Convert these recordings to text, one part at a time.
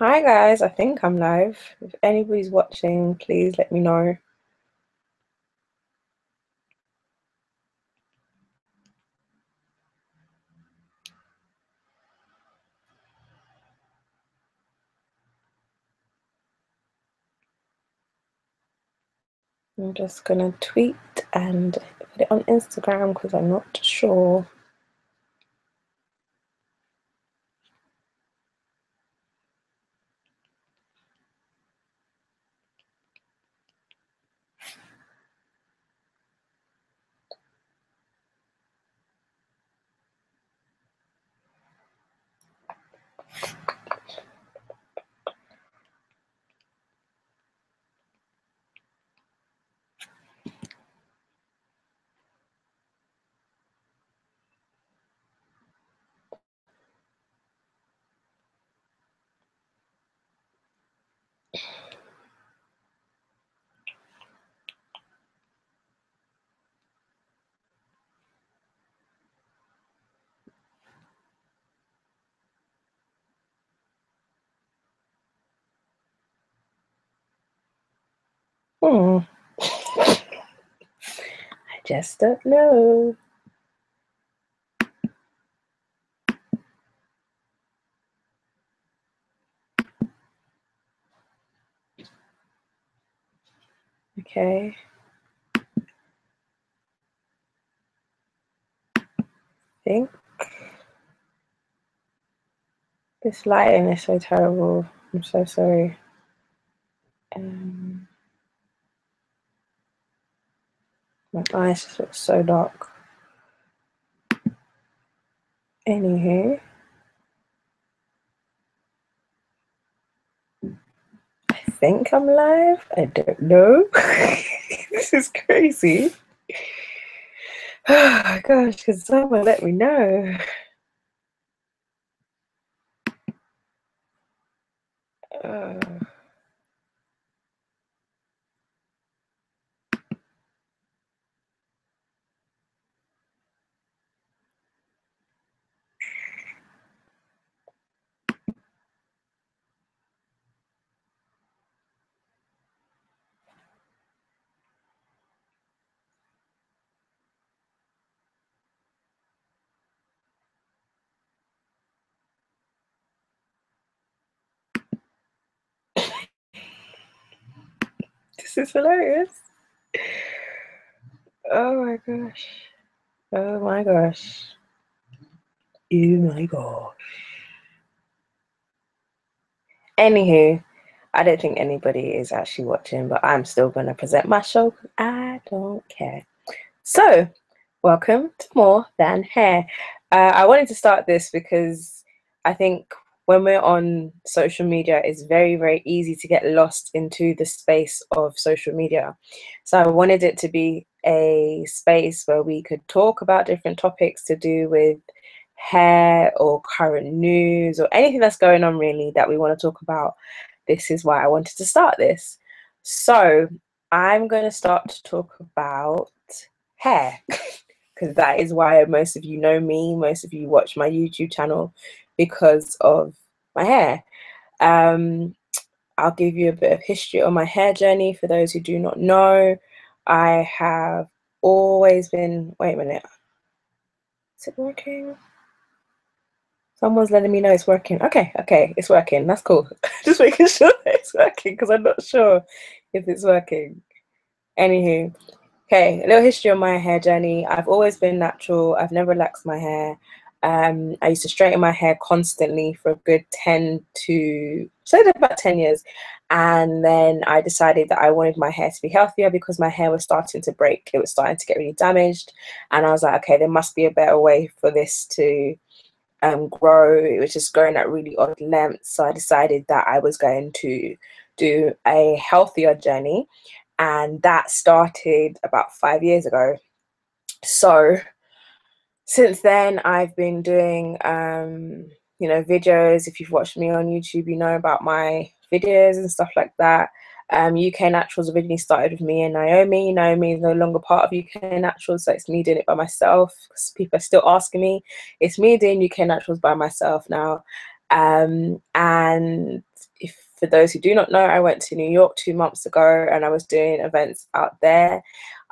Hi guys, I think I'm live. If anybody's watching, please let me know. I'm just gonna tweet and put it on Instagram because I'm not sure. Hmm. I just don't know. Okay. I think this lighting is so terrible. I'm so sorry. Um, my eyes just look so dark. Anywho, I think I'm live. I don't know. This is crazy. Oh my gosh, can someone let me know? Uh, this is hilarious. Oh my gosh. Oh my gosh. Oh my gosh. Anywho, I don't think anybody is actually watching, but I'm still going to present my show because I don't care. So, welcome to More Than Hair. I wanted to start this because I think when we're on social media, it's very, very easy to get lost into the space of social media. So I wanted it to be a space where we could talk about different topics to do with hair or current news or anything that's going on really that we want to talk about. This is why I wanted to start this. So I'm going to start to talk about hair because that is why most of you know me, most of you watch my YouTube channel because of my hair. um I'll give you a bit of history on my hair journey for those who do not know. I have always been, wait a minute, is it working? Someone's letting me know it's working. Okay, it's working, that's cool. Just making sure that it's working because I'm not sure if it's working. Anywho, okay, a little history on my hair journey. I've always been natural. I've never relaxed my hair. I used to straighten my hair constantly for a good 10 to, say about 10 years. And then I decided that I wanted my hair to be healthier because my hair was starting to break. It was starting to get really damaged. And I was like, okay, there must be a better way for this to grow. It was just growing at really odd lengths. So I decided that I was going to do a healthier journey. And that started about 5 years ago. So since then, I've been doing, videos. If you've watched me on YouTube, you know about my videos and stuff like that. UK Naturals originally started with me and Naomi. Naomi is no longer part of UK Naturals, so it's me doing it by myself. Because people are still asking me. It's me doing UK Naturals by myself now. And if for those who do not know, I went to New York 2 months ago and I was doing events out there.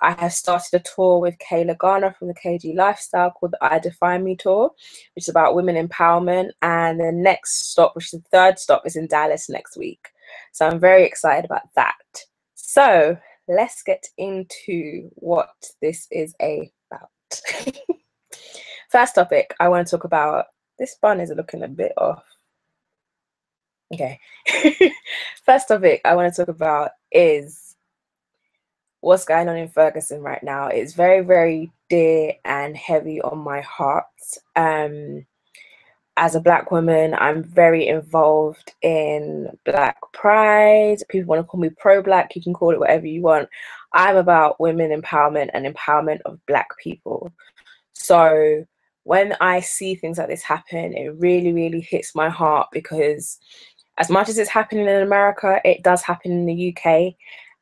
I have started a tour with Kayla Garner from the KG Lifestyle called the I Define Me Tour, which is about women empowerment. And the next stop, which is the third stop, is in Dallas next week. So I'm very excited about that. So let's get into what this is about. First topic, I want to talk about, this bun is looking a bit off. Okay. First topic I want to talk about is what's going on in Ferguson right now. It's very, very dear and heavy on my heart. As a Black woman, I'm very involved in Black Pride. People want to call me pro-Black. You can call it whatever you want. I'm about women empowerment and empowerment of Black people. So when I see things like this happen, it really, really hits my heart, because as much as it's happening in America, it does happen in the UK,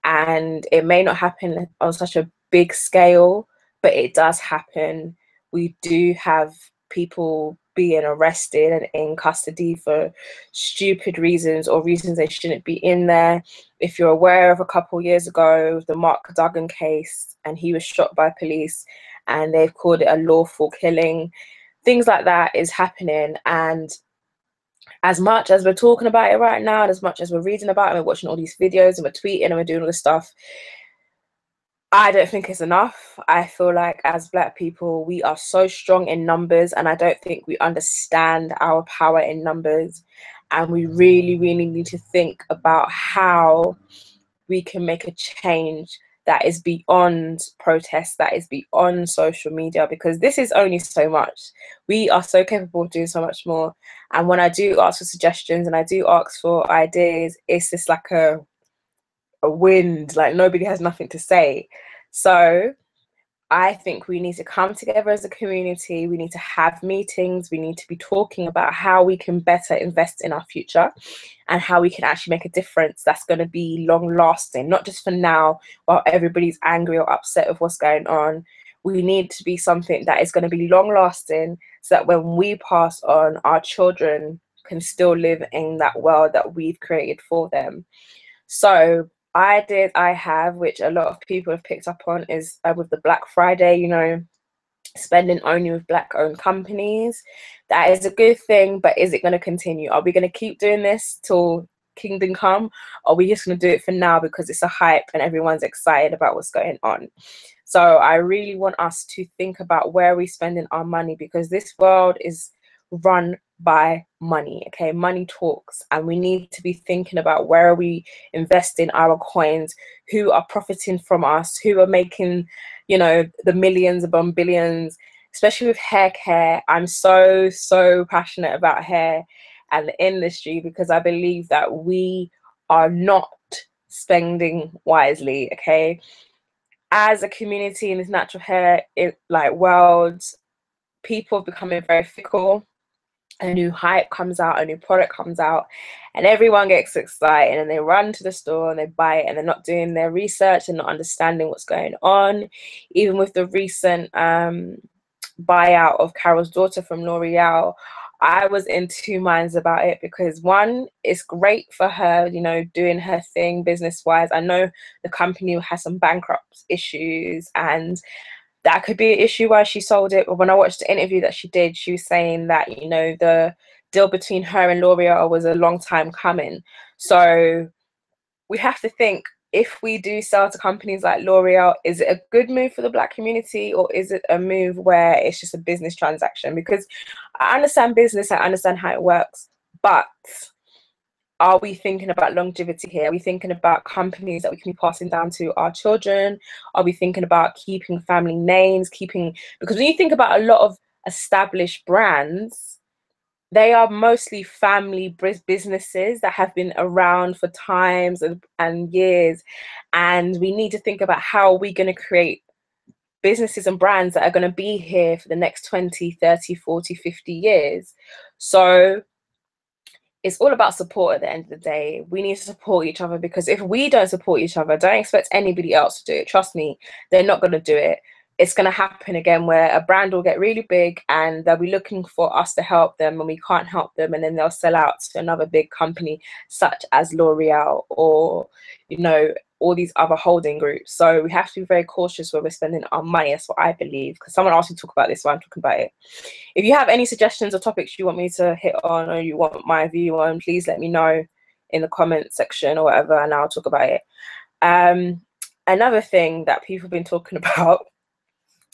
and it may not happen on such a big scale, but it does happen. We do have people being arrested and in custody for stupid reasons or reasons they shouldn't be in there. If you're aware of a couple years ago, the Mark Duggan case, and he was shot by police and they've called it a lawful killing. Things like that is happening, and as much as we're talking about it right now, and as much as we're reading about it and we're watching all these videos and we're tweeting and we're doing all this stuff, I don't think it's enough. I feel like as Black people, we are so strong in numbers, and I don't think we understand our power in numbers. And we really, really need to think about how we can make a change that is beyond protests, that is beyond social media, because this is only so much. We are so capable of doing so much more. And when I do ask for suggestions and I do ask for ideas, it's just like a wind, like nobody has nothing to say. So I think we need to come together as a community. We need to have meetings. We need to be talking about how we can better invest in our future and how we can actually make a difference that's going to be long lasting, not just for now while everybody's angry or upset with what's going on. We need to be something that is going to be long lasting, so that when we pass on, our children can still live in that world that we've created for them. So I have, which a lot of people have picked up on, is with the Black Friday, you know, spending only with Black owned companies. That is a good thing, but is it going to continue? Are we going to keep doing this till kingdom come? Or are we just going to do it for now because it's a hype and everyone's excited about what's going on? So I really want us to think about where we're spending our money, because this world is run by money. Okay, money talks, and we need to be thinking about where are we investing our coins, who are profiting from us, who are making, you know, the millions upon billions. Especially with hair care, I'm so passionate about hair and the industry, because I believe that we are not spending wisely. Okay, as a community in this natural hair world, people are becoming very fickle. A new hype comes out, a new product comes out, and everyone gets excited and they run to the store and they buy it, and they're not doing their research and not understanding what's going on. Even with the recent buyout of Carol's daughter from L'Oreal, I was in two minds about it, because one, it's great for her, you know, doing her thing business wise. I know the company has some bankrupt issues, and that could be an issue why she sold it. But when I watched the interview that she did, she was saying that, you know, the deal between her and L'Oreal was a long time coming. So we have to think, if we do sell to companies like L'Oreal, is it a good move for the Black community, or is it a move where it's just a business transaction? Because I understand business, I understand how it works, but are we thinking about longevity here? Are we thinking about companies that we can be passing down to our children? Are we thinking about keeping family names, because when you think about a lot of established brands, they are mostly family businesses that have been around for times and years. And we need to think about how we're going to create businesses and brands that are going to be here for the next 20, 30, 40, 50 years. So it's all about support at the end of the day. We need to support each other, because if we don't support each other, don't expect anybody else to do it. Trust me, they're not going to do it. it's going to happen again where a brand will get really big and they'll be looking for us to help them and we can't help them, and then they'll sell out to another big company such as L'Oreal or, you know, all these other holding groups. So we have to be very cautious where we're spending our money. That's what I believe, because someone asked me to talk about this, so I'm talking about it. If you have any suggestions or topics you want me to hit on or you want my view on, please let me know in the comment section or whatever, and I'll talk about it. Another thing that people have been talking about,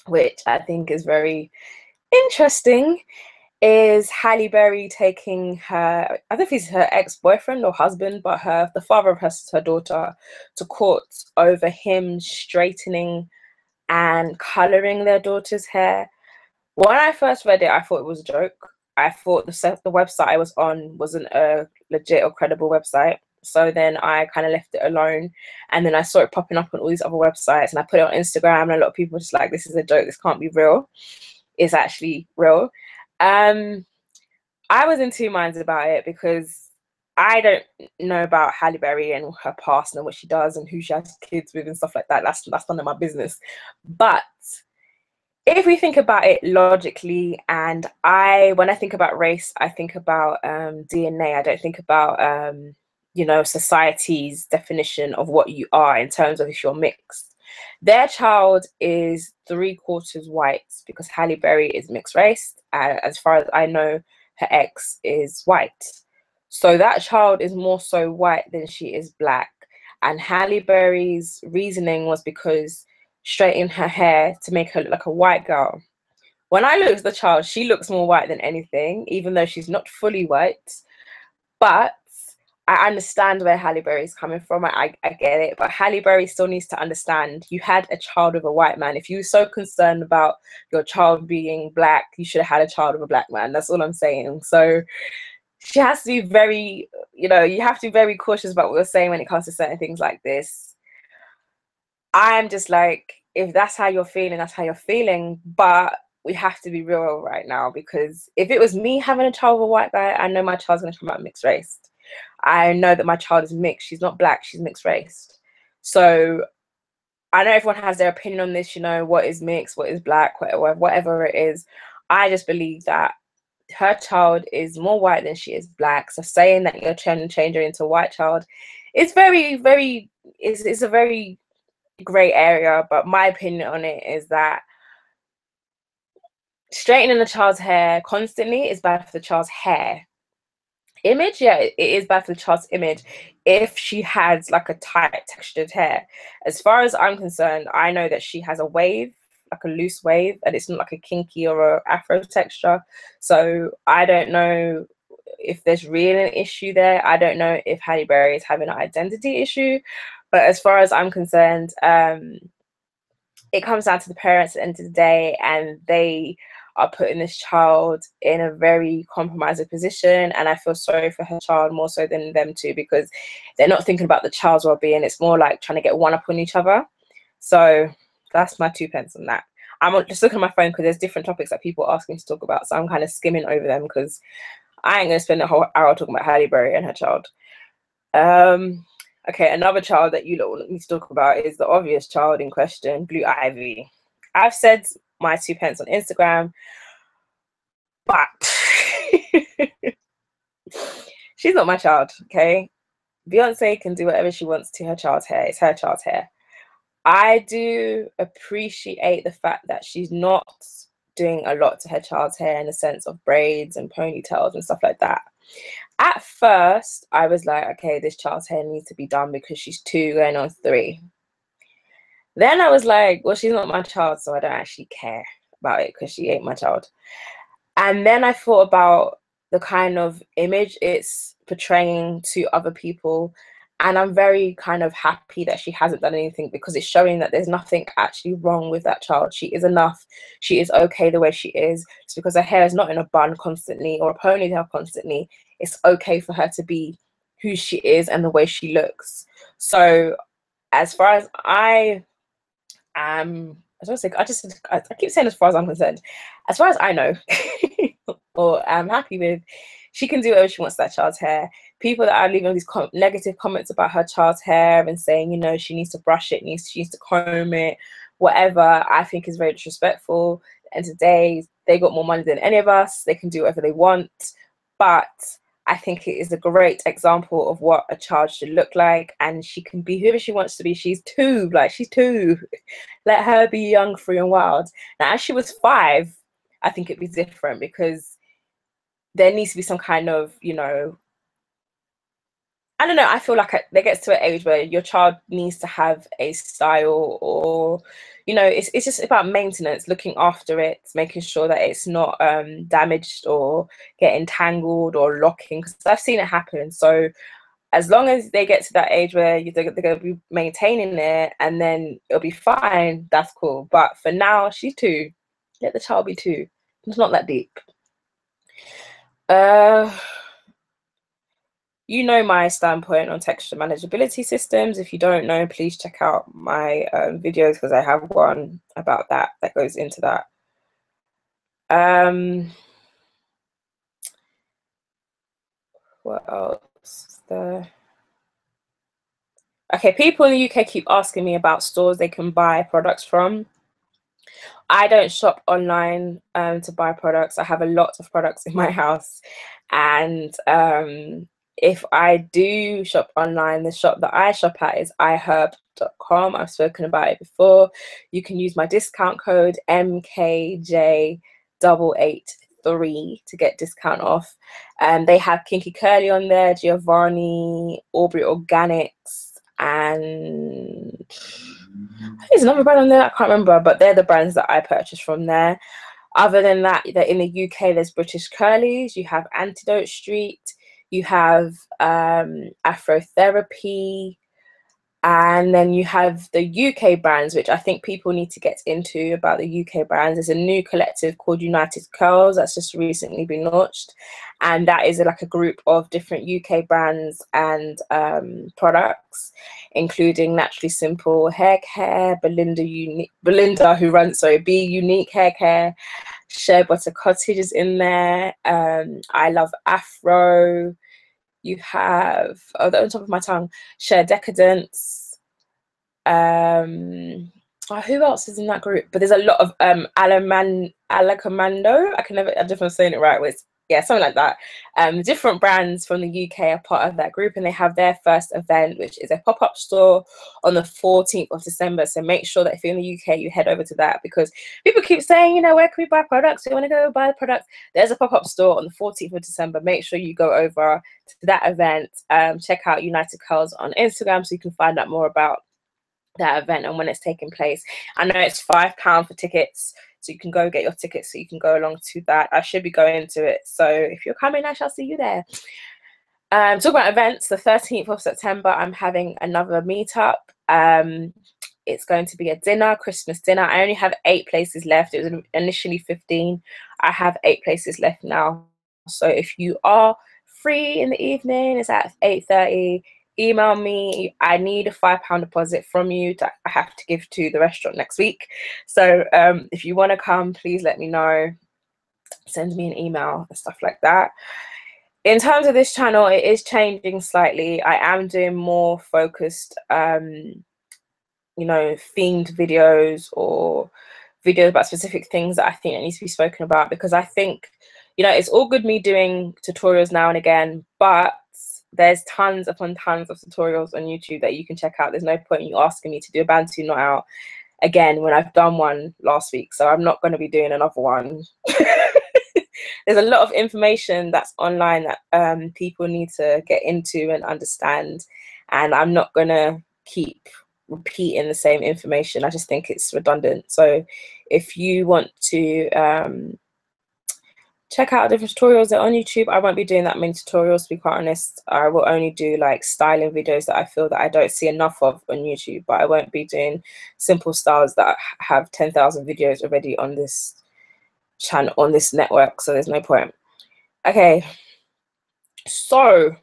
which I think is very interesting, is Halle Berry taking her, I don't know if he's her ex-boyfriend or husband, but the father of her daughter, to court over him straightening and colouring their daughter's hair. When I first read it, I thought it was a joke. I thought the website I was on wasn't a legit or credible website. So then I kind of left it alone. And then I saw it popping up on all these other websites, and I put it on Instagram, and a lot of people were just like, this is a joke. This can't be real. It's actually real. I was in two minds about it because I don't know about Halle Berry and her past and what she does and who she has kids with and stuff like that. That's none of my business. But if we think about it logically, and when I think about race, I think about DNA. I don't think about you know, society's definition of what you are in terms of if you're mixed. Their child is 3/4 white because Halle Berry is mixed race. As far as I know, her ex is white. So that child is more so white than she is black. And Halle Berry's reasoning was because straightening her hair to make her look like a white girl. When I look at the child, she looks more white than anything, even though she's not fully white. But I understand where Halle Berry is coming from. I get it. But Halle Berry still needs to understand you had a child with a white man. If you were so concerned about your child being black, you should have had a child with a black man. That's all I'm saying. So she has to be very, you know, you have to be very cautious about what you're saying when it comes to certain things like this. I'm just like, if that's how you're feeling, that's how you're feeling. But we have to be real right now, because if it was me having a child with a white guy, I know my child's going to come out mixed race. I know that my child is mixed. She's not black, she's mixed race. So I know everyone has their opinion on this, you know, what is mixed, what is black, whatever it is. I just believe that her child is more white than she is black. So saying that you're trying to change her into a white child, it's it's a very gray area. But my opinion on it is that straightening the child's hair constantly is bad for the child's hair image. Yeah, it is bad for the child's image if she has like a tight textured hair. As far as I'm concerned, I know that she has a wave, like a loose wave, and it's not like a kinky or a afro texture. So I don't know if there's really an issue there. I don't know if Halle Berry is having an identity issue, but as far as I'm concerned, it comes down to the parents at the end of the day, and they are putting this child in a very compromising position. And I feel sorry for her child more so than them too, because they're not thinking about the child's well-being. It's more like trying to get one up on each other. So that's my 2 pence on that. I'm just looking at my phone because there's different topics that people ask me to talk about, so I'm kind of skimming over them because I ain't gonna spend a whole hour talking about Halle Berry and her child. Okay, another child that you lot want me to talk about is the obvious child in question, Blue Ivy. I've said my 2 pence on Instagram, but she's not my child, okay? Beyonce can do whatever she wants to her child's hair. It's her child's hair. I do appreciate the fact that she's not doing a lot to her child's hair in the sense of braids and ponytails and stuff like that. At first, I was like, okay, this child's hair needs to be done because she's 2 going on 3. Then I was like, well, she's not my child, so I don't actually care about it because she ain't my child. And then I thought about the kind of image it's portraying to other people. And I'm very kind of happy that she hasn't done anything, because it's showing that there's nothing actually wrong with that child. She is enough. She is okay the way she is. Just because her hair is not in a bun constantly or a ponytail constantly, it's okay for her to be who she is and the way she looks. So as far as I keep saying as far as I'm concerned, as far as I know, or I'm happy with, she can do whatever she wants to that child's hair. People that are leaving these negative comments about her child's hair and saying, you know, she needs to brush it, she needs to comb it, whatever, I think is very disrespectful. And today, they got more money than any of us. They can do whatever they want. But I think it is a great example of what a child should look like. And she can be whoever she wants to be. She's 2, like, she's 2. Let her be young, free and wild. Now, as she was 5, I think it'd be different, because there needs to be some kind of, you know, I don't know, I feel like there gets to an age where your child needs to have a style, or, you know, it's just about maintenance, looking after it, making sure that it's not damaged or getting tangled or locking, because I've seen it happen. So as long as they get to that age where they're going to be maintaining it, and then it'll be fine, that's cool. But for now, she's 2. Let the child be 2. It's not that deep. You know my standpoint on texture manageability systems. If you don't know, please check out my videos, because I have one about that goes into that. What else is there? Okay, people in the UK keep asking me about stores they can buy products from. I don't shop online to buy products. I have a lot of products in my house, and if I do shop online, the shop that I shop at is iherb.com. I've spoken about it before. You can use my discount code MKJ883 to get discount off. They have Kinky Curly on there, Giovanni, Aubrey Organics, and there's another brand on there, I can't remember, but they're the brands that I purchased from there. Other than that, in the UK, there's British Curlies, you have Antidote Street, you have Afrotherapy, and then you have the UK brands, which I think people need to get into about the UK brands. There's a new collective called United Curls that's just recently been launched, and that is like a group of different UK brands and products, including Naturally Simple Hair Care, Belinda who runs Be Unique Hair Care, Shea Butter Cottage is in there, I Love Afro. You have, on top of my tongue, Share Decadence. Who else is in that group? But there's a lot of Alacamando. I don't know if I'm saying it right. Yeah, something like that. Different brands from the UK are part of that group, and they have their first event, which is a pop-up store on the 14th of December. So make sure that if you're in the UK, you head over to that, because people keep saying, you know, where can we buy products? We want to go buy the products. There's a pop-up store on the 14th of December. Make sure you go over to that event. Check out United Curls on Instagram so you can find out more about that event and when it's taking place. I know it's £5 for tickets, so you can go get your tickets so you can go along to that. I should be going to it, so if you're coming, I shall see you there. Talk about events. The 13th of September, I'm having another meetup. It's going to be a dinner, Christmas dinner. I only have 8 places left. It was initially 15. I have 8 places left now. So if you are free in the evening, it's at 8:30. Email me. I need a £5 deposit from you that I have to give to the restaurant next week. So if you want to come, please let me know. Send me an email and stuff like that. In terms of this channel, it is changing slightly. I am doing more focused, you know, themed videos, or videos about specific things that I think that needs to be spoken about, because I think, you know, it's all good me doing tutorials now and again, but there's tons upon tons of tutorials on YouTube that you can check out. There's no point in you asking me to do a Bantu Not Out again when I've done one last week, so I'm not going to be doing another one. There's a lot of information that's online that people need to get into and understand, and I'm not going to keep repeating the same information. I just think it's redundant. So if you want to check out different tutorials that are on YouTube, I won't be doing that many tutorials, to be quite honest. I will only do like styling videos that I feel that I don't see enough of on YouTube, but I won't be doing simple styles that have 10,000 videos already on this channel, on this network, so there's no point. Okay, so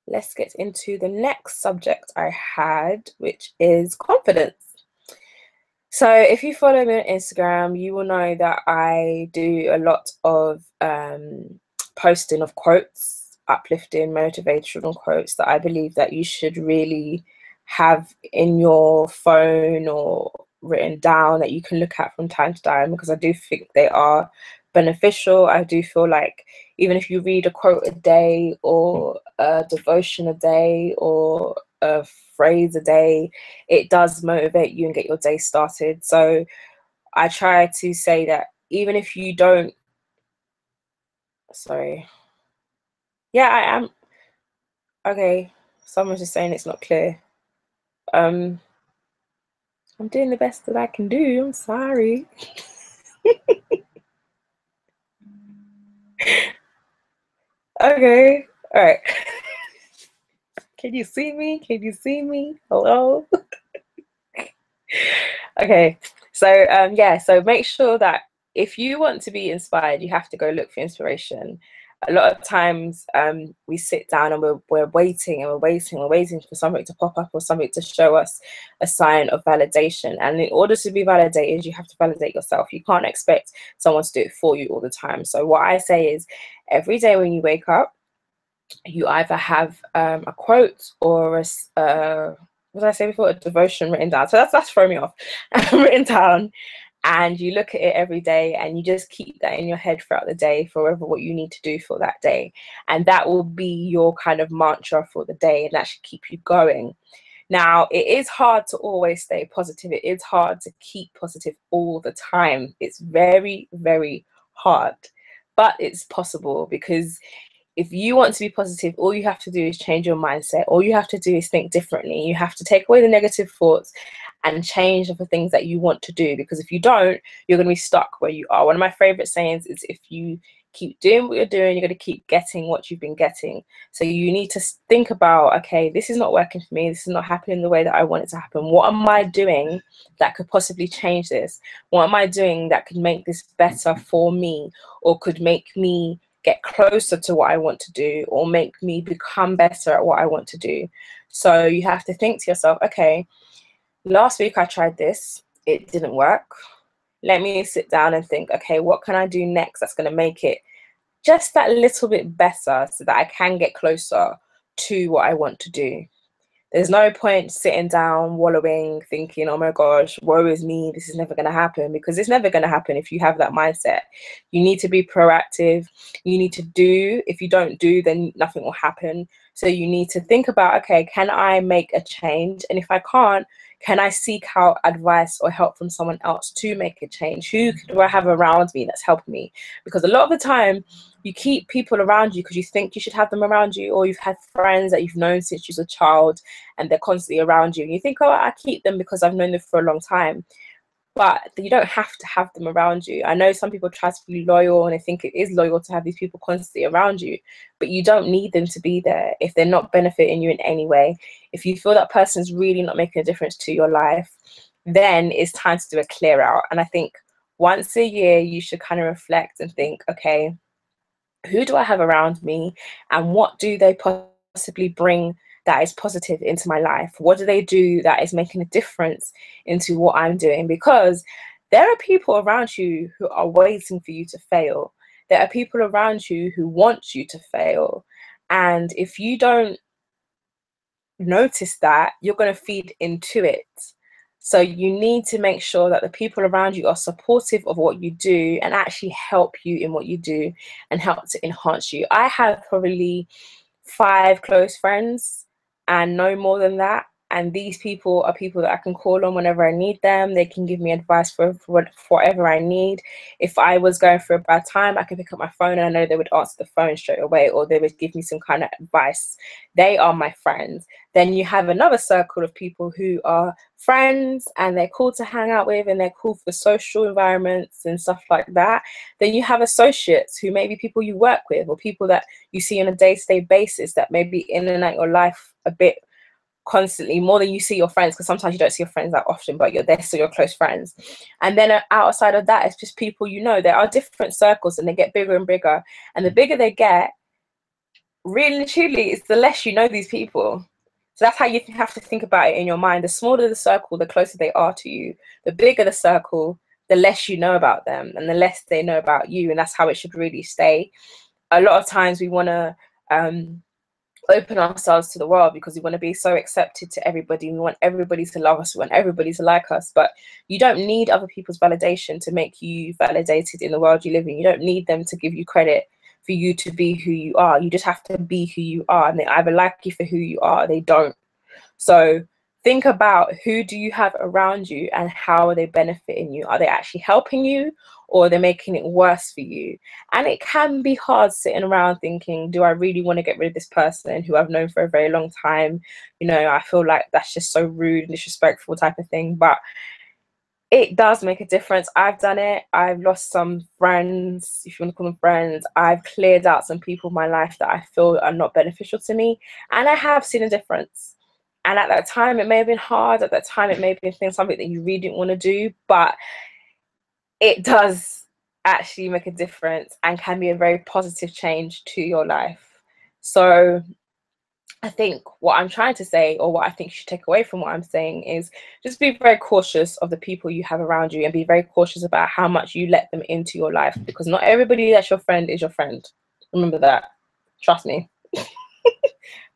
let's get into the next subject I had, which is confidence. So if you follow me on Instagram, you will know that I do a lot of posting of quotes, uplifting, motivational quotes that I believe that you should really have in your phone or written down that you can look at from time to time, because I do think they are beneficial. I do feel like even if you read a quote a day, or a devotion a day, or a phrase a day, it does motivate you and get your day started. So I try to say that even if you don't, sorry, yeah, I am, okay, someone's just saying it's not clear. I'm doing the best that I can do, I'm sorry. Okay, all right. Can you see me? Can you see me? Hello? Okay, so yeah, so make sure that if you want to be inspired, you have to go look for inspiration. A lot of times we sit down and we're waiting and we're waiting for something to pop up or something to show us a sign of validation. And in order to be validated, you have to validate yourself. You can't expect someone to do it for you all the time. So what I say is, every day when you wake up, you either have a quote or what did I say before? A devotion written down. So that's throwing me off. Written down, and you look at it every day, and you just keep that in your head throughout the day for whatever what you need to do for that day, and that will be your kind of mantra for the day, and that should keep you going. Now, it is hard to always stay positive. It is hard to keep positive all the time. It's very, very hard, but it's possible, because if you want to be positive, all you have to do is change your mindset. All you have to do is think differently. You have to take away the negative thoughts and change the things that you want to do, because if you don't, you're going to be stuck where you are. One of my favorite sayings is, if you keep doing what you're doing, you're going to keep getting what you've been getting. So you need to think about, okay, this is not working for me. This is not happening the way that I want it to happen. What am I doing that could possibly change this? What am I doing that could make this better for me, or could make me get closer to what I want to do, or make me become better at what I want to do? So you have to think to yourself, okay, last week I tried this, it didn't work. Let me sit down and think, okay, what can I do next that's going to make it just that little bit better, so that I can get closer to what I want to do? There's no point sitting down, wallowing, thinking, oh my gosh, woe is me, this is never going to happen, because it's never going to happen if you have that mindset. You need to be proactive. You need to do. If you don't do, then nothing will happen. So you need to think about, okay, can I make a change? And if I can't, can I seek out advice or help from someone else to make a change? Who do I have around me that's helping me? Because a lot of the time, you keep people around you because you think you should have them around you, or you've had friends that you've known since you was a child and they're constantly around you. And you think, oh, I keep them because I've known them for a long time. But you don't have to have them around you. I know some people try to be loyal and they think it is loyal to have these people constantly around you, but you don't need them to be there if they're not benefiting you in any way. If you feel that person's really not making a difference to your life, then it's time to do a clear out. And I think once a year, you should kind of reflect and think, okay, who do I have around me, and what do they possibly bring that is positive into my life? What do they do that is making a difference into what I'm doing? Because there are people around you who are waiting for you to fail. There are people around you who want you to fail. And if you don't notice that, you're going to feed into it. So you need to make sure that the people around you are supportive of what you do and actually help you in what you do and help to enhance you. I have probably 5 close friends and no more than that. And these people are people that I can call on whenever I need them. They can give me advice for whatever I need. If I was going through a bad time, I can pick up my phone and I know they would answer the phone straight away, or they would give me some kind of advice. They are my friends. Then you have another circle of people who are friends and they're cool to hang out with and they're cool for social environments and stuff like that. Then you have associates who may be people you work with, or people that you see on a day-to-day basis that may be in and out your life a bit constantly, more than you see your friends, because sometimes you don't see your friends that often, but they're still your close friends. And then outside of that, it's just people you know. There are different circles and they get bigger and bigger, and the bigger they get, really and truly, it's the less you know these people. So that's how you have to think about it in your mind. The smaller the circle, the closer they are to you. The bigger the circle, the less you know about them and the less they know about you. And that's how it should really stay. A lot of times we want to open ourselves to the world because we want to be so accepted to everybody. We want everybody to love us. We want everybody to like us. But you don't need other people's validation to make you validated in the world you live in. You don't need them to give you credit for you to be who you are. You just have to be who you are. And they either like you for who you are or they don't. So think about, who do you have around you and how are they benefiting you? Are they actually helping you, or are they making it worse for you? And it can be hard sitting around thinking, do I really want to get rid of this person who I've known for a very long time? You know, I feel like that's just so rude and disrespectful type of thing. But it does make a difference. I've done it. I've lost some friends, if you want to call them friends. I've cleared out some people in my life that I feel are not beneficial to me. And I have seen a difference. And at that time, it may have been hard. At that time, it may have been something that you really didn't want to do. But it does actually make a difference and can be a very positive change to your life. So I think what I'm trying to say, or what I think you should take away from what I'm saying, is just be very cautious of the people you have around you, and be very cautious about how much you let them into your life, because not everybody that's your friend is your friend. Remember that. Trust me.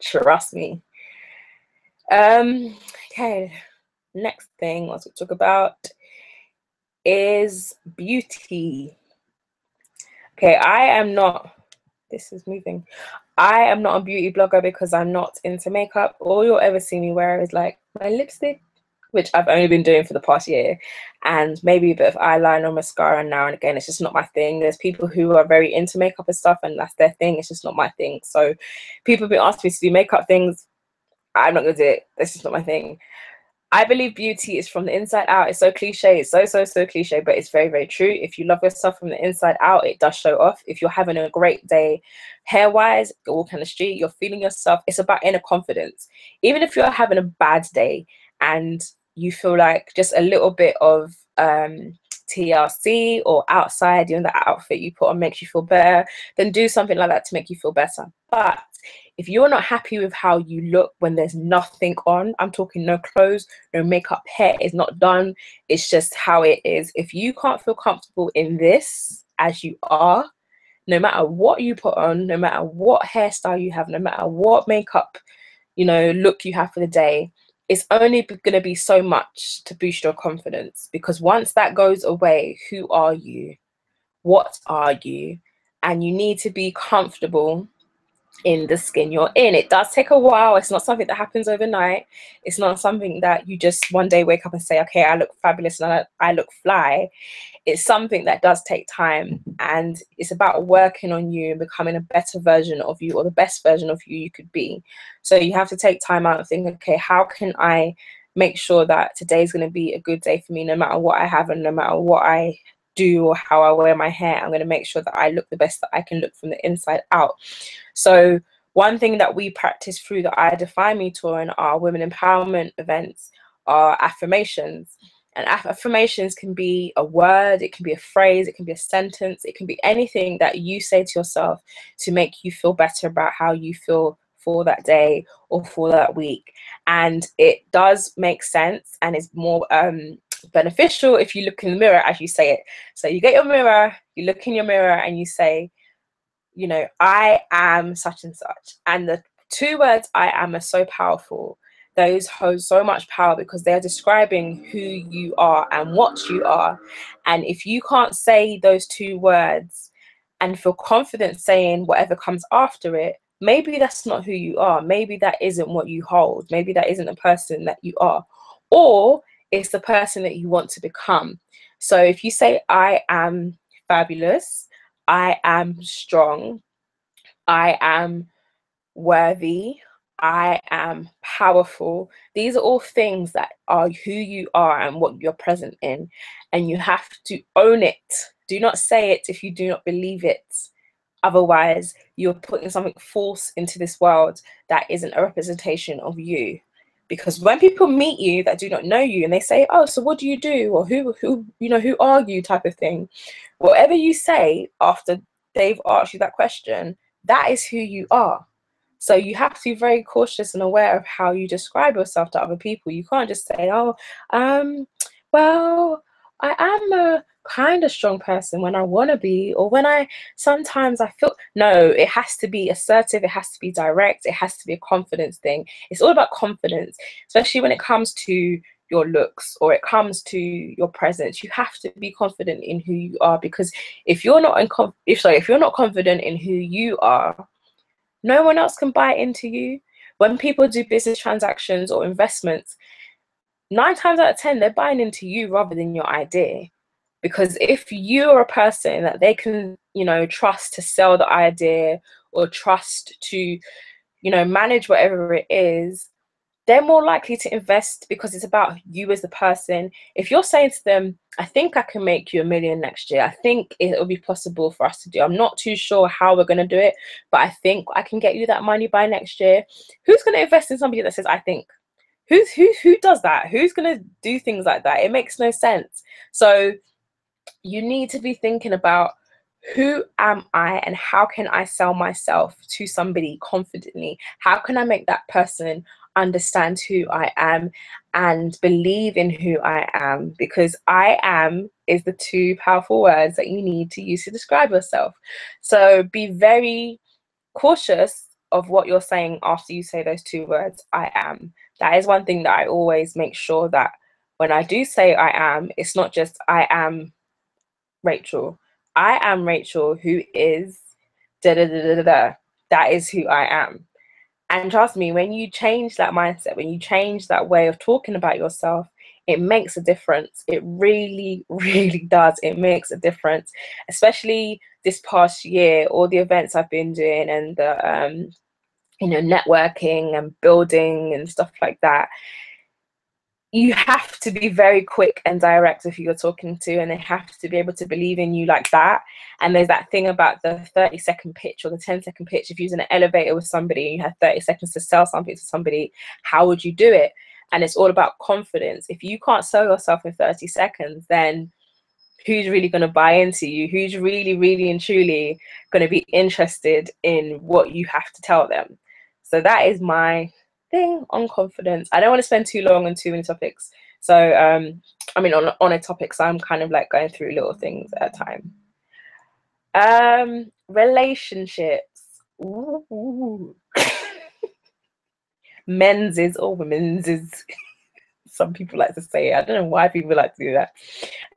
Trust me. Okay, next thing let's talk about is beauty. Okay, this is moving. I am not a beauty blogger because I'm not into makeup. All you'll ever see me wear is like my lipstick, which I've only been doing for the past year, and maybe a bit of eyeliner or mascara now and again. It's just not my thing. There's people who are very into makeup and stuff, and that's their thing. It's just not my thing. So people have been asking me to do makeup things. I'm not gonna do it. That's just not my thing. I believe beauty is from the inside out. It's so cliche. It's so cliche, but it's very, very true. If you love yourself from the inside out, it does show off. If you're having a great day hair-wise, you're walking the street, you're feeling yourself. It's about inner confidence. Even if you're having a bad day and you feel like just a little bit of TLC or outside, you know, the outfit you put on makes you feel better, then do something like that to make you feel better. But if you're not happy with how you look when there's nothing on, I'm talking no clothes, no makeup, hair is not done, it's just how it is. If you can't feel comfortable in this as you are, no matter what you put on, no matter what hairstyle you have, no matter what makeup, you know, look you have for the day, it's only going to be so much to boost your confidence. Because once that goes away, who are you? What are you? And you need to be comfortable in the skin you're in. It does take a while. It's not something that happens overnight. It's not something that you just one day wake up and say, okay, I look fabulous and I look fly. It's something that does take time, and it's about working on you and becoming a better version of you, or the best version of you could be. So you have to take time out and think, okay, how can I make sure that today's going to be a good day for me, no matter what I have and no matter what I do or how I wear my hair. I'm going to make sure that I look the best that I can look from the inside out. So one thing that we practice through the I Define Me tour and our women empowerment events are affirmations. And affirmations can be a word, it can be a phrase, it can be a sentence, it can be anything that you say to yourself to make you feel better about how you feel for that day or for that week. And it does make sense, and is more beneficial if you look in the mirror as you say it. So you get your mirror, you look in your mirror and you say, you know, I am such and such. And the two words I am are so powerful. Those hold so much power because they're describing who you are and what you are. And if you can't say those two words and feel confident saying whatever comes after it, maybe that's not who you are. Maybe that isn't what you hold. Maybe that isn't the person that you are. Or it's the person that you want to become. So if you say, I am fabulous, I am strong, I am worthy, I am powerful. These are all things that are who you are and what you're present in. And you have to own it. Do not say it if you do not believe it. Otherwise, you're putting something false into this world that isn't a representation of you. Because when people meet you that do not know you and they say, oh, so what do you do? Or who you know, who are you type of thing. Whatever you say after they've asked you that question, that is who you are. So you have to be very cautious and aware of how you describe yourself to other people. You can't just say, oh, well, I am a kind of strong person when I want to be, or when sometimes I feel, no, it has to be assertive, it has to be direct, it has to be a confidence thing. It's all about confidence, especially when it comes to your looks or it comes to your presence. You have to be confident in who you are, because if you're not if you're not confident in who you are, no one else can buy into you. When people do business transactions or investments, 9 times out of 10, they're buying into you rather than your idea. Because if you're a person that they can, trust to sell the idea, or trust to, manage whatever it is, they're more likely to invest, because it's about you as the person. If you're saying to them, I think I can make you $1 million next year, I think it will be possible for us to do, I'm not too sure how we're going to do it, but I think I can get you that money by next year. Who's going to invest in somebody that says, I think? Who does that? Who's going to do things like that? It makes no sense. So you need to be thinking about, who am I and how can I sell myself to somebody confidently? How can I make that person understand who I am and believe in who I am? Because I am is the 2 powerful words that you need to use to describe yourself. So be very cautious of what you're saying after you say those 2 words, I am. That is one thing that I always make sure that when I do say I am, it's not just I am Rachel. I am Rachel, who is da da da da da. That is who I am. And trust me, when you change that mindset, when you change that way of talking about yourself, it makes a difference. It really, really does. It makes a difference, especially this past year, all the events I've been doing, and the networking and building and stuff like that. You have to be very quick and direct with who you're talking to, and they have to be able to believe in you like that. And there's that thing about the 30-second pitch or the 10-second pitch. If you're in an elevator with somebody and you have 30 seconds to sell something to somebody, how would you do it? And it's all about confidence. If you can't sell yourself in 30 seconds, then who's really going to buy into you? Who's really, really and truly going to be interested in what you have to tell them? So that is my thing on confidence. I don't want to spend too long on too many topics. So, on a topic, so I'm kind of like going through little things at a time. Relationships. Ooh. Men's or women's is. Some people like to say it. I don't know why people like to do that.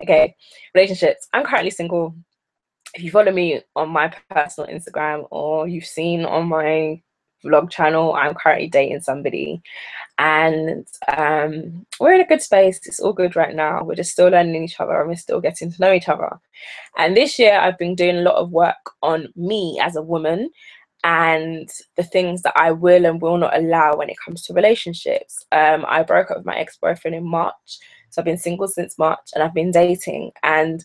Okay, relationships. I'm currently single. If you follow me on my personal Instagram, or you've seen on my vlog channel, I'm currently dating somebody, and we're in a good space. It's all good right now. We're just still learning each other, and we're still getting to know each other. And this year I've been doing a lot of work on me as a woman, and the things that I will and will not allow when it comes to relationships. I broke up with my ex-boyfriend in March, so I've been single since March, and I've been dating, and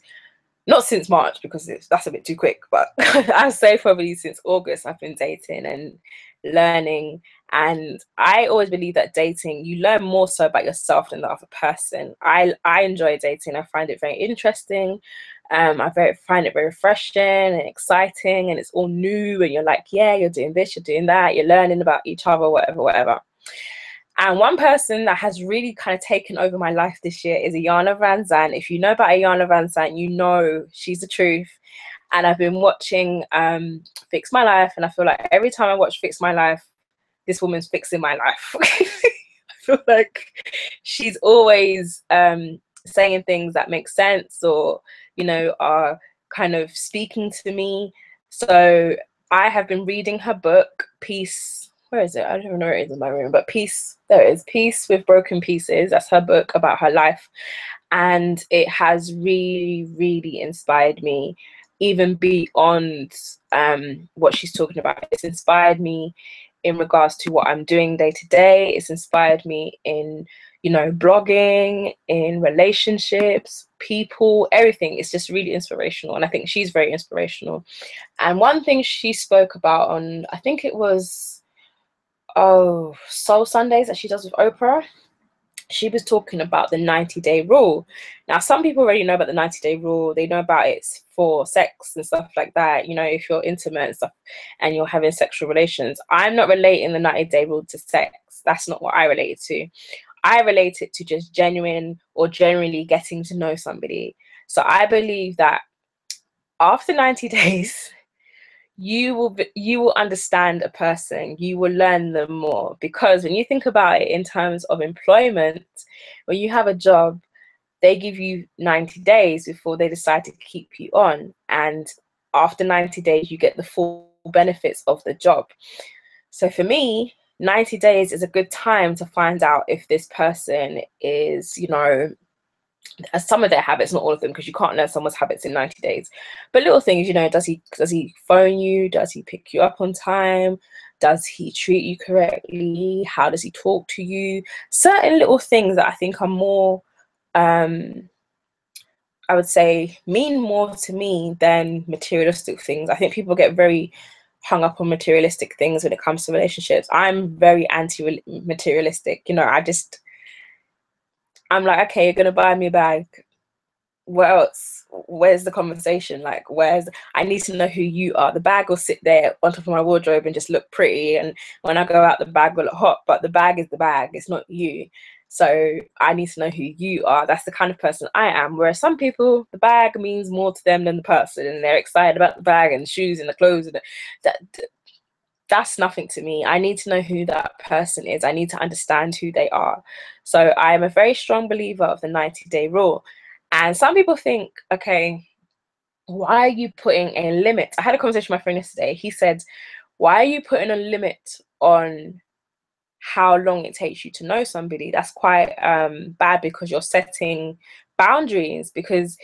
not since March because that's a bit too quick, but I say probably since August I've been dating and learning. And I always believe that dating, you learn more so about yourself than the other person. I enjoy dating. I find it very interesting. I find it very refreshing and exciting, and it's all new, and you're like, yeah, you're doing this, you're doing that, you're learning about each other, whatever. And one person that has really kind of taken over my life this year is Ayana Van Zandt. If you know about Ayana Van Zandt, you know she's the truth. And I've been watching Fix My Life, and I feel like every time I watch Fix My Life, this woman's fixing my life. I feel like she's always saying things that make sense, or, are kind of speaking to me. So I have been reading her book, Peace. Where is it? I don't even know where it is in my room, but Peace, there it is, Peace with Broken Pieces. That's her book about her life. And it has really, really inspired me, even beyond what she's talking about. It's inspired me in regards to what I'm doing day to day. It's inspired me in, blogging, in relationships, people, everything. It's just really inspirational. And I think she's very inspirational. And one thing she spoke about on, I think it was, Soul Sundays that she does with Oprah, she was talking about the 90-day rule. Now, some people already know about the 90-day rule. They know about it for sex and stuff like that, if you're intimate and stuff and you're having sexual relations. I'm not relating the 90-day rule to sex. That's not what I relate it to. I relate it to just genuine or generally getting to know somebody. So I believe that after 90 days, you will understand a person, you will learn them more. Because when you think about it in terms of employment, when you have a job, they give you 90 days before they decide to keep you on, and after 90 days you get the full benefits of the job. So for me, 90 days is a good time to find out if this person is, you know, some of their habits, not all of them, because you can't learn someone's habits in 90 days. But little things, you know, does he phone you? Does he pick you up on time? Does he treat you correctly? How does he talk to you? Certain little things that I think are more, I would say, mean more to me than materialistic things. I think people get very hung up on materialistic things when it comes to relationships. I'm very anti-materialistic. You know, I'm like, okay, you're gonna buy me a bag. What else? Where's the conversation? Like, I need to know who you are. The bag will sit there on top of my wardrobe and just look pretty, and when I go out, the bag will look hot, but the bag is the bag, it's not you. So I need to know who you are. That's the kind of person I am. Whereas some people, the bag means more to them than the person, and they're excited about the bag and the shoes and the clothes, and that's nothing to me. I need to know who that person is. I need to understand who they are. So I am a very strong believer of the 90-day rule. And some people think, okay, why are you putting a limit? I had a conversation with my friend yesterday. He said, why are you putting a limit on how long it takes you to know somebody? That's quite bad, because you're setting boundaries. Because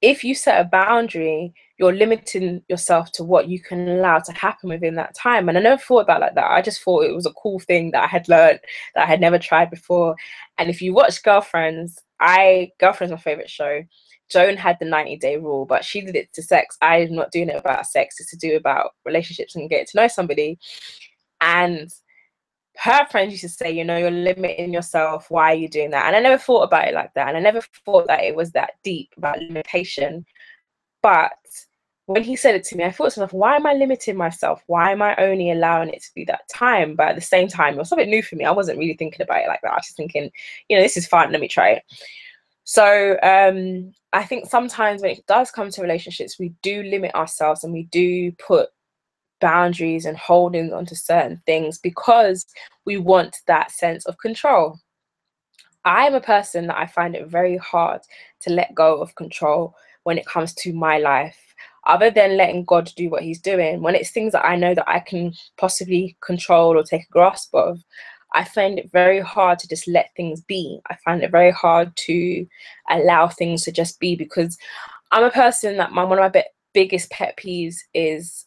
if you set a boundary, you're limiting yourself to what you can allow to happen within that time. And I never thought about it like that. I just thought it was a cool thing that I had learned, that I had never tried before. And if you watch Girlfriends, Girlfriends my favorite show. Joan had the 90-day rule, but she did it to sex. I'm not doing it about sex. It's to do about relationships and getting to know somebody. And her friends used to say, you know, you're limiting yourself. Why are you doing that? And I never thought about it like that. And I never thought that it was that deep about limitation. But when he said it to me, I thought to myself, why am I limiting myself? Why am I only allowing it to be that time? But at the same time, it was something new for me. I wasn't really thinking about it like that. I was just thinking, you know, this is fun. Let me try it. So I think sometimes when it does come to relationships, we do limit ourselves, and we do put boundaries and holding onto certain things because we want that sense of control. I'm a person that I find it very hard to let go of control when it comes to my life, other than letting God do what he's doing. When it's things that I know that I can possibly control or take a grasp of, I find it very hard to just let things be. I find it very hard to allow things to just be, because I'm a person that one of my biggest pet peeves is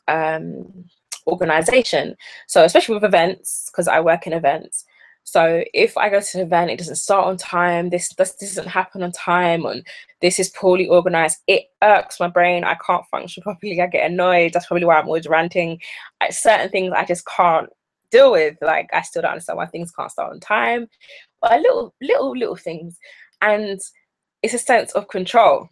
organization. So especially with events, because I work in events. So if I go to an event, it doesn't start on time, this doesn't happen on time, and this is poorly organized, it irks my brain. I can't function properly. I get annoyed. That's probably why I'm always ranting. Certain things I just can't deal with. Like, I still don't understand why things can't start on time, but little things. And it's a sense of control.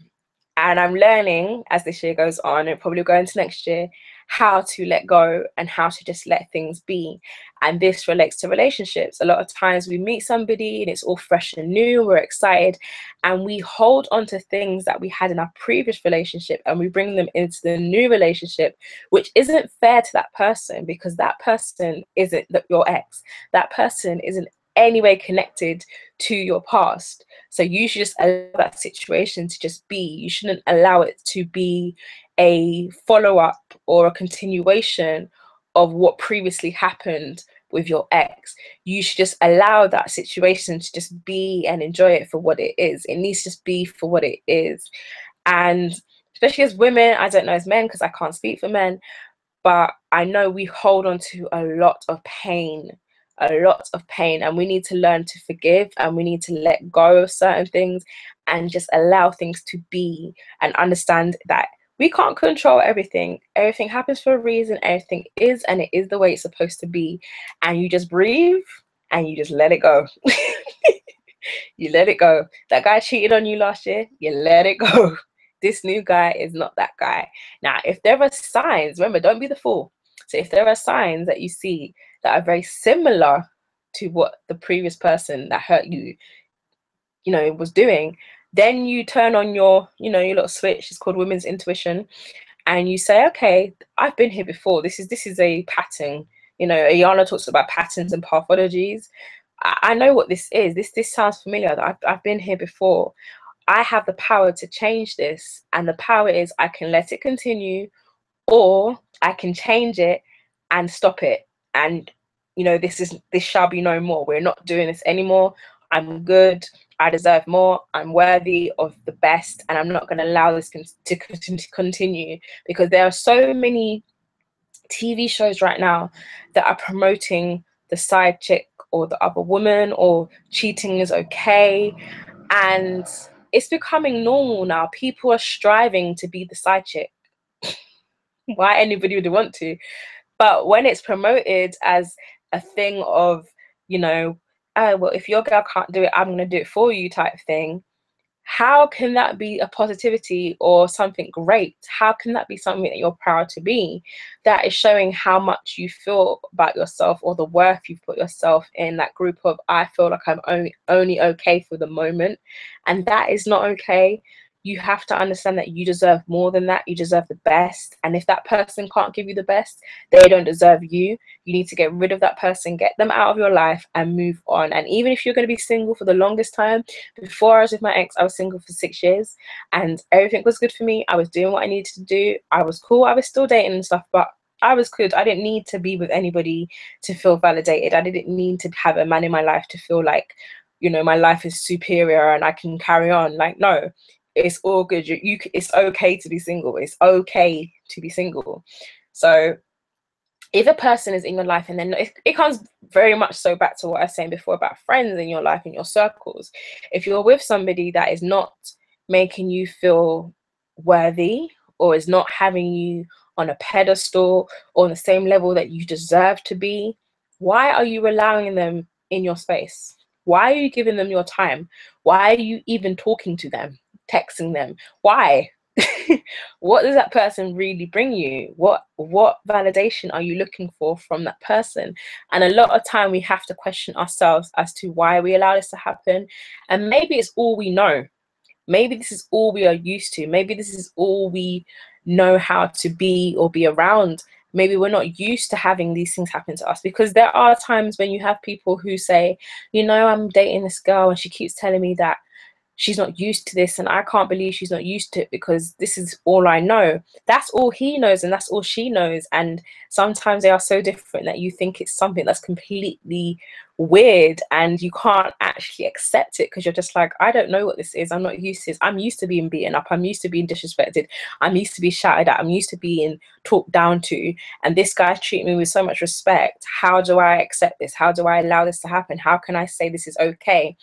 And I'm learning as this year goes on, and probably go into next year, how to let go and how to just let things be. And this relates to relationships. A lot of times we meet somebody and it's all fresh and new, we're excited, and we hold on to things that we had in our previous relationship and we bring them into the new relationship, which isn't fair to that person, because that person isn't your ex. That person isn't any way connected to your past. So you should just allow that situation to just be. You shouldn't allow it to be a follow-up or a continuation of what previously happened with your ex. You should just allow that situation to just be and enjoy it for what it is. It needs to just be for what it is. And especially as women, I don't know as men because I can't speak for men, but I know we hold on to a lot of pain, and we need to learn to forgive, and we need to let go of certain things and just allow things to be, and understand that we can't control everything. Everything happens for a reason. Everything is, and it is the way it's supposed to be. And you just breathe and you just let it go. You let it go. That guy cheated on you last year, you let it go. This new guy is not that guy. Now, if there are signs, remember, don't be the fool. So if there are signs that you see that are very similar to what the previous person that hurt you, was doing, Then you turn on your, you know, your little switch. It's called women's intuition, and you say, okay, I've been here before. This is a pattern. You know, Ayana talks about patterns and pathologies. I know what this is. This sounds familiar. I've been here before. I have the power to change this, and the power is I can let it continue, or I can change it and stop it. And you know, this shall be no more. We're not doing this anymore. I'm good. I deserve more. I'm worthy of the best, and I'm not going to allow this to continue, because there are so many TV shows right now that are promoting the side chick or the other woman, or cheating is okay, and it's becoming normal now. People are striving to be the side chick. Why anybody would want to? But when it's promoted as a thing of, you know, oh, well, if your girl can't do it, I'm going to do it for you type thing, how can that be a positivity or something great? How can that be something that you're proud to be? That is showing how much you feel about yourself, or the worth you've put yourself in that group of, I feel like I'm only okay for the moment. And that is not okay. You have to understand that you deserve more than that. You deserve the best. And if that person can't give you the best, they don't deserve you. You need to get rid of that person, get them out of your life, and move on. And even if you're going to be single for the longest time, before I was with my ex, I was single for 6 years, and everything was good for me. I was doing what I needed to do. I was cool. I was still dating and stuff, but I was good. I didn't need to be with anybody to feel validated. I didn't need to have a man in my life to feel like, you know, my life is superior and I can carry on. Like, no, it's all good. It's okay to be single. It's okay to be single. So if a person is in your life, and then it comes very much so back to what I was saying before about friends in your life, in your circles. If you're with somebody that is not making you feel worthy, or is not having you on a pedestal or on the same level that you deserve to be, why are you allowing them in your space? Why are you giving them your time? Why are you even talking to them, texting them? Why? What does that person really bring you? What validation are you looking for from that person? And a lot of time we have to question ourselves as to why we allow this to happen. And maybe it's all we know. Maybe this is all we are used to. Maybe this is all we know how to be or be around. Maybe we're not used to having these things happen to us, because there are times when you have people who say, you know, I'm dating this girl and she keeps telling me that she's not used to this, and I can't believe she's not used to it, because this is all I know. That's all he knows, and that's all she knows. And sometimes they are so different that you think it's something that's completely weird, and you can't actually accept it, because you're just like, I don't know what this is. I'm not used to this. I'm used to being beaten up. I'm used to being disrespected. I'm used to be shouted at. I'm used to being talked down to, and this guy's treating me with so much respect. How do I accept this? How do I allow this to happen? How can I say this is okay?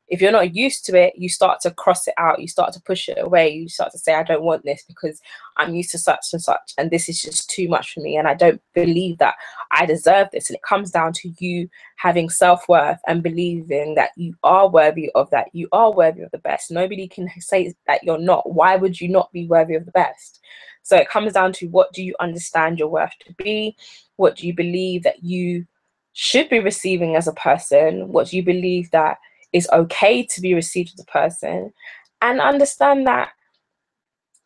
If you're not used to it, you start to cross it out. You start to push it away. You start to say, I don't want this because I'm used to such and such, and this is just too much for me, and I don't believe that I deserve this. And it comes down to you having self-worth and believing that you are worthy of that. You are worthy of the best. Nobody can say that you're not. Why would you not be worthy of the best? So it comes down to, what do you understand your worth to be? What do you believe that you should be receiving as a person? What do you believe that is okay to be received as a person? And understand that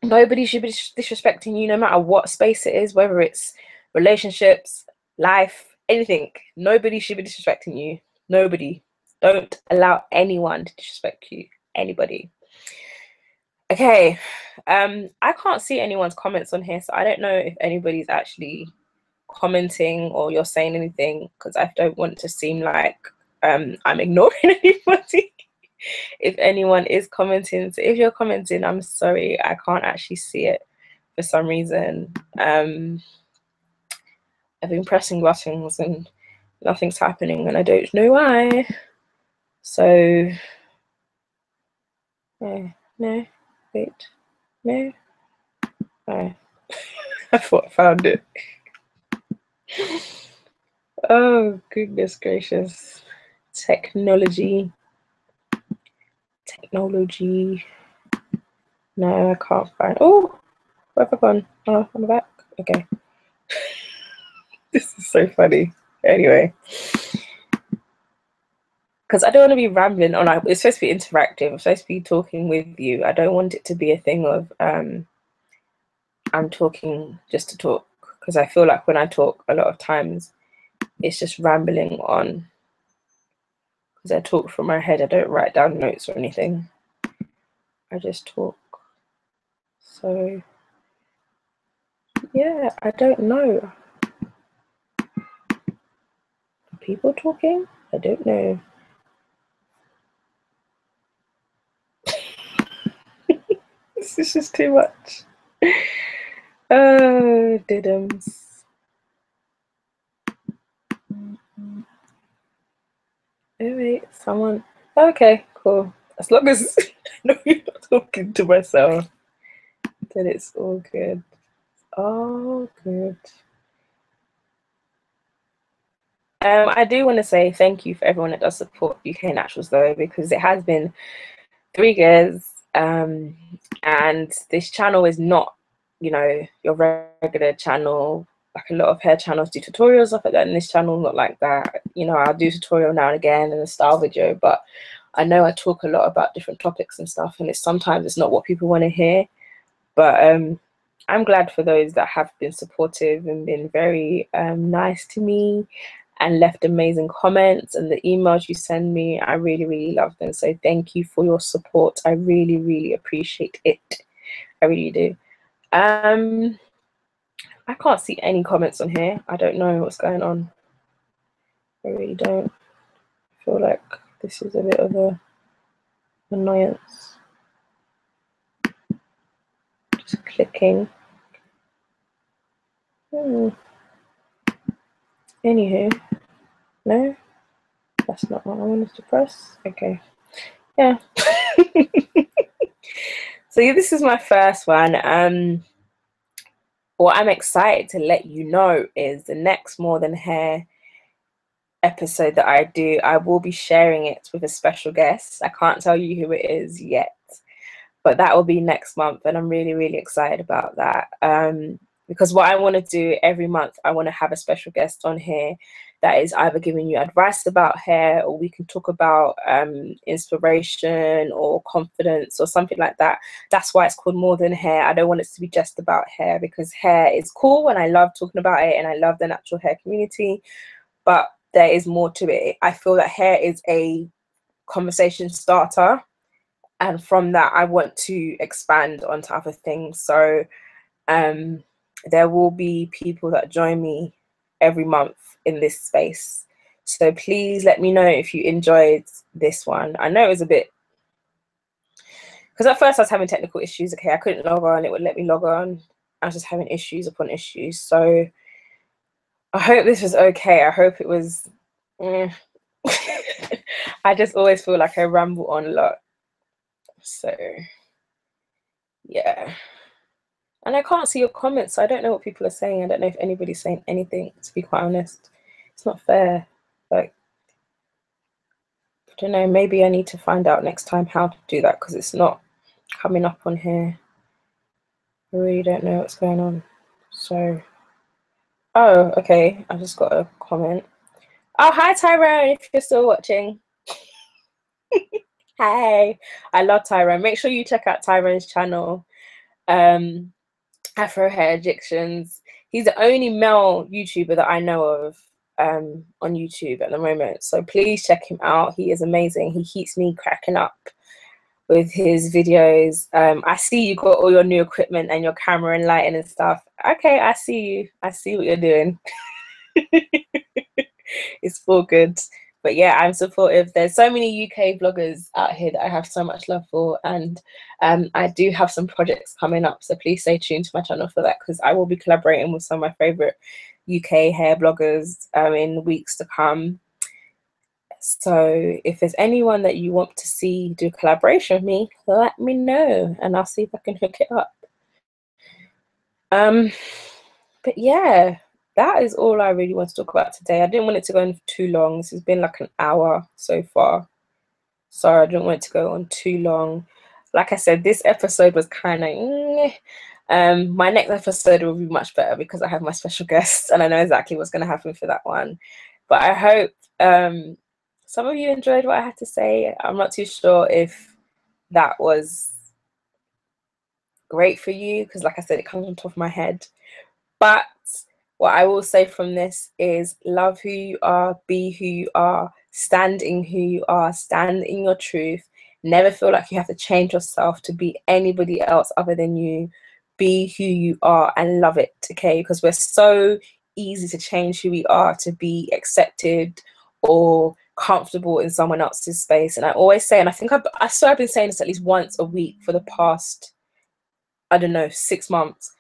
nobody should be disrespecting you, no matter what space it is, whether it's relationships, life, anything. Nobody should be disrespecting you. Nobody. Don't allow anyone to disrespect you. Anybody. Okay. I can't see anyone's comments on here, so I don't know if anybody's actually commenting or you're saying anything, because I don't want to seem like I'm ignoring anybody. If anyone is commenting, so if you're commenting, I'm sorry, I can't actually see it for some reason. I've been pressing buttons and nothing's happening, and I don't know why. So no, wait, no. I thought I found it. Oh goodness gracious. Technology. No, I can't find. Oh, where have I gone? Oh, I'm back. Okay. This is so funny. Anyway. because I don't want to be rambling on. Like, it's supposed to be interactive. I'm supposed to be talking with you. I don't want it to be a thing of I'm talking just to talk, because I feel like when I talk a lot of times it's just rambling on, because I talk from my head. I don't write down notes or anything. I just talk. So yeah, I don't know. Are people talking? I don't know. This is just too much. Oh, diddums. Oh wait, someone. Okay, cool. As long as I know you're not talking to myself, then it's all good. Oh, good. I do want to say thank you for everyone that does support UK Naturals, though, because it has been 3 years, and this channel is not, you know, your regular channel. Like a lot of hair channels do tutorials, stuff like that, and this channel not like that. You know, I'll do tutorial now and again and a style video, but I know I talk a lot about different topics and stuff, and sometimes it's not what people want to hear. But I'm glad for those that have been supportive and been very nice to me and left amazing comments, and the emails you send me, I really, really love them. So thank you for your support. I really, really appreciate it. I really do. I can't see any comments on here. I don't know what's going on. I really don't. I feel like this is a bit of a annoyance. Just clicking. Anywho, no, that's not what I wanted to press. Okay, yeah. So yeah, this is my first one. What I'm excited to let you know is the next More Than Hair episode that I do, I will be sharing it with a special guest. I can't tell you who it is yet, but that will be next month, and I'm really, really excited about that. Because what I want to do every month, I want to have a special guest on here that is either giving you advice about hair, or we can talk about inspiration or confidence or something like that. That's why it's called More Than Hair. I don't want it to be just about hair, because hair is cool and I love talking about it and I love the natural hair community, but there is more to it. I feel that hair is a conversation starter, and from that I want to expand onto other things. So there will be people that join me every month in this space. So please let me know if you enjoyed this one. I know it was a bit, because at first I was having technical issues. Okay, I couldn't log on, it would let me log on. I was just having issues upon issues. So I hope this was okay. I hope it was I just always feel like I ramble on a lot. So yeah. And I can't see your comments, so I don't know what people are saying. I don't know if anybody's saying anything, to be quite honest. It's not fair. Like, I don't know, maybe I need to find out next time how to do that, because it's not coming up on here. I really don't know what's going on. So, oh, okay, I just got a comment. Oh, hi Tyrone, if you're still watching. Hey, I love Tyrone. Make sure you check out Tyrone's channel. Afro Hair Egyptians. He's the only male YouTuber that I know of on YouTube at the moment. So please check him out. He is amazing. He keeps me cracking up with his videos. I see you got all your new equipment and your camera and lighting and stuff. Okay, I see you. I see what you're doing. It's all good. But yeah, I'm supportive. There's so many UK bloggers out here that I have so much love for, and I do have some projects coming up, so please stay tuned to my channel for that, because I will be collaborating with some of my favorite UK hair bloggers in weeks to come. So if there's anyone that you want to see do a collaboration with me, let me know and I'll see if I can hook it up. But yeah, that is all I really want to talk about today. I didn't want it to go on too long. This has been like an hour so far. Sorry, I didn't want it to go on too long. Like I said, this episode was kind of my next episode will be much better, because I have my special guests and I know exactly what's going to happen for that one. But I hope some of you enjoyed what I had to say. I'm not too sure if that was great for you, because like I said, it comes on top of my head. But what I will say from this is love who you are, be who you are, stand in who you are, stand in your truth. Never feel like you have to change yourself to be anybody else other than you. Be who you are and love it, okay? Because we're so easy to change who we are to be accepted or comfortable in someone else's space. And I always say, and I think I swear I've been saying this at least once a week for the past, I don't know, 6 months.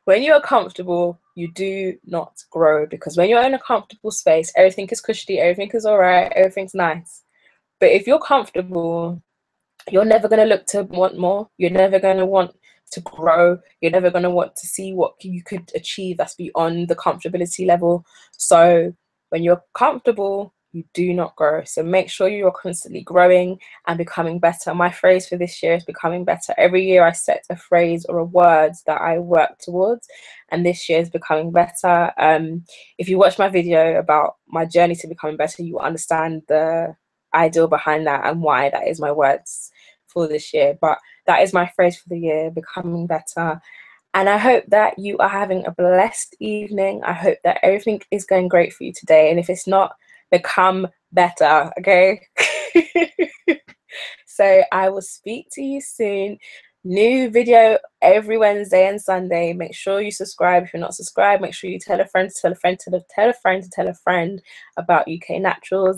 When you are comfortable, you do not grow, because when you're in a comfortable space, everything is cushy, everything is all right, everything's nice. But if you're comfortable, you're never going to look to want more. You're never going to want to grow. You're never going to want to see what you could achieve that's beyond the comfortability level. So when you're comfortable, you do not grow. So make sure you're constantly growing and becoming better. My phrase for this year is becoming better. Every year I set a phrase or a word that I work towards, and this year is becoming better. If you watch my video about my journey to becoming better, you will understand the ideal behind that and why that is my words for this year. But that is my phrase for the year, becoming better. And I hope that you are having a blessed evening. I hope that everything is going great for you today. And if it's not, become better, okay? So I will speak to you soon. New video every Wednesday and Sunday. Make sure you subscribe if you're not subscribed. Make sure you tell a friend to tell a friend to tell a friend to tell a friend about UK Naturals.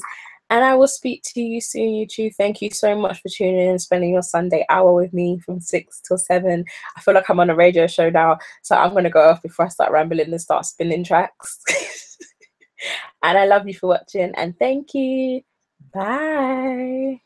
And I will speak to you soon, YouTube. Thank you so much for tuning in and spending your Sunday hour with me from 6 till 7. I feel like I'm on a radio show now, so I'm going to go off before I start rambling and start spinning tracks. And I love you for watching, and thank you. Bye.